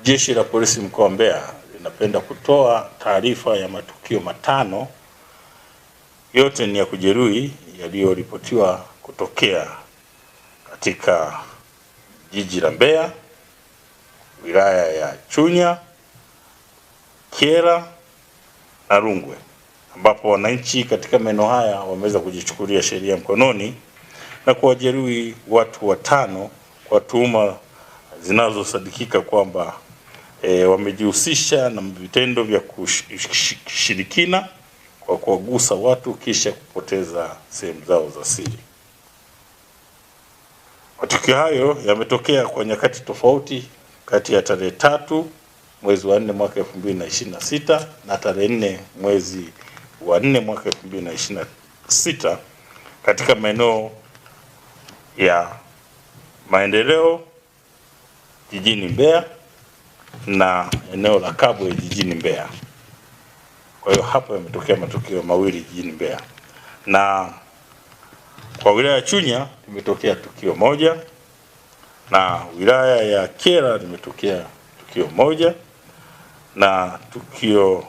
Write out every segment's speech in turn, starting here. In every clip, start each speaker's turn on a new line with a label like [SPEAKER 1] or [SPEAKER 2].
[SPEAKER 1] Jeshi la Polisi mkoa wa Mbeya linapenda kutoa taarifa ya matukio matano, yote ni ya kujeruhi yaliyoripotiwa kutokea katika jiji la Mbeya, wilaya ya Chunya, Kyela na Rungwe, ambapo wananchi katika maeneo haya wameweza kujichukulia sheria mkononi na kuwajeruhi watu watano kwa tuhuma zinazosadikika kwamba wamejihusisha na vitendo vya kushirikina kwa kuwagusa watu kisha kupoteza sehemu zao za siri. Matukio hayo yametokea kwa nyakati tofauti kati ya tarehe 3 mwezi wa 4 mwaka 2026 na tarehe 4 mwezi wa 4 mwaka 2026 katika maeneo ya Maendeleo jijini Mbeya na eneo la Kabwe jijini Mbeya. Kwa hiyo hapo yametokea matukio mawili jijini Mbeya, na kwa wilaya ya Chunya limetokea tukio moja, na wilaya ya Kyela limetokea tukio moja, na tukio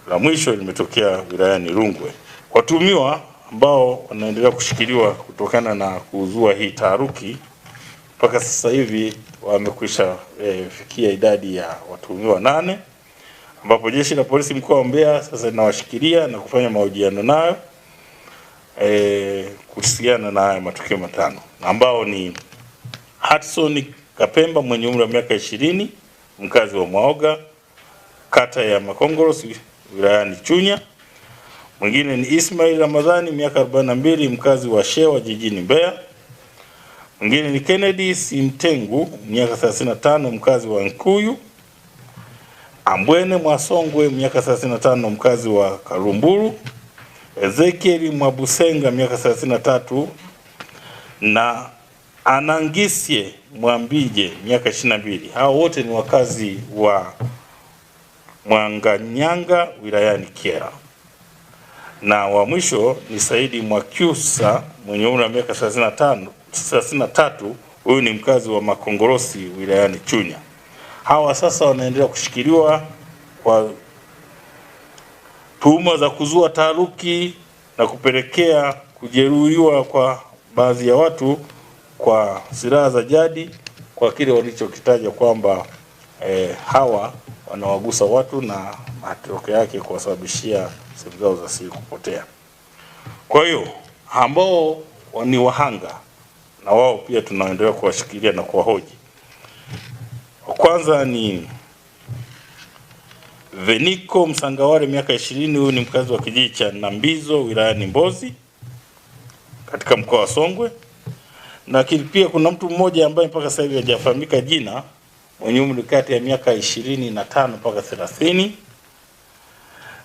[SPEAKER 1] la mwisho limetokea wilayani Rungwe. Watuhumiwa ambao wanaendelea kushikiliwa kutokana na kuzua hii taharuki, mpaka sasa hivi wamekwisha fikia idadi ya watuhumiwa 8, ambapo Jeshi la Polisi mkoa wa Mbeya sasa linawashikilia na kufanya mahojiano nayo kuhusiana na haya matukio matano, ambao ni Hudson Kapemba mwenye umri wa miaka 20, mkazi wa Mwaoga, kata ya Makongorosi, wilayani Chunya. Mwingine ni Ismail Ramadhani miaka 42, mkazi wa Shewa jijini Mbeya. Mwingine ni Kennedy Simtengu miaka 35, mkazi wa Nkuyu. Ambwene Mwasongwe miaka 35, mkazi wa Karumburu. Ezekiel Mwabusenga miaka 33 na Anangisye Mwambije miaka 22. Hao wote ni wakazi wa Mwanganyanga wilayani Kyela. Na wa mwisho ni Saidi Mwakyusa mwenye umri wa miaka 33, huyu ni mkazi wa Makongorosi wilayani Chunya. Hawa sasa wanaendelea kushikiliwa kwa tuhuma za kuzua taharuki na kupelekea kujeruhiwa kwa baadhi ya watu kwa silaha za jadi, kwa kile walichokitaja kwamba hawa wanawagusa watu na matokeo yake kuwasababishia sehemu zao za siri kupotea. Kwa hiyo ambao ni wahanga na wao pia tunaendelea kuwashikilia na kuwahoji. Kwanza ni Veniko Msangaware miaka 20, huyu ni mkazi wa kijiji cha Nambizo wilayani Mbozi katika mkoa wa Songwe. Na pia kuna mtu mmoja ambaye mpaka sasa hivi hajafahamika jina, mwenye umri kati ya miaka 25 mpaka 30.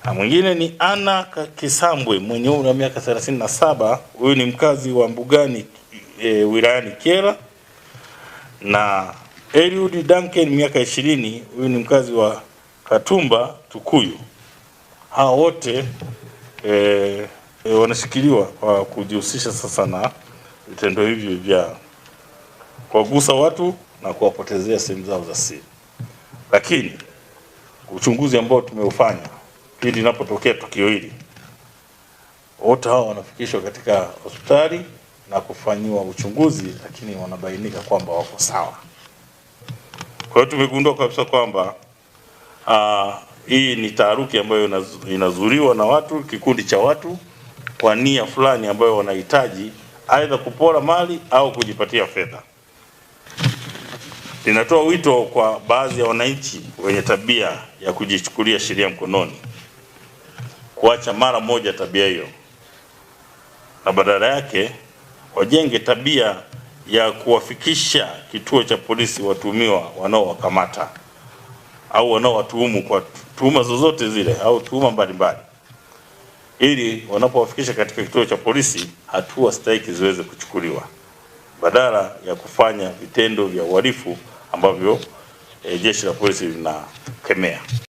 [SPEAKER 1] Na mwingine ni Ana Kisambwe mwenye umri wa miaka 37, huyu ni mkazi wa Mbugani wilayani Kyela. Na Eliud Duncan miaka 20, huyu ni mkazi wa Katumba Tukuyu. Hao wote wanashikiliwa kwa kujihusisha sasa na vitendo hivi vya kuwagusa watu na kuwapotezea sehemu zao za siri. Lakini uchunguzi ambao tumeufanya pindi linapotokea tukio hili, wote hao wanafikishwa katika hospitali na kufanyiwa uchunguzi, lakini wanabainika kwamba wako sawa. Kwa hiyo tumegundua kabisa kwamba hii ni taharuki ambayo inazuriwa na watu, kikundi cha watu kwa nia fulani ambayo wanahitaji aidha kupora mali au kujipatia fedha. Linatoa wito kwa baadhi ya wananchi wenye tabia ya kujichukulia sheria mkononi kuacha mara moja tabia hiyo, na badala yake wajenge tabia ya kuwafikisha kituo cha polisi watuhumiwa wanaowakamata au wanaowatuhumu kwa tuhuma zozote zile au tuhuma mbalimbali, ili wanapowafikisha katika kituo cha polisi hatua stahiki ziweze kuchukuliwa, badala ya kufanya vitendo vya uhalifu ambavyo Jeshi la Polisi linakemea.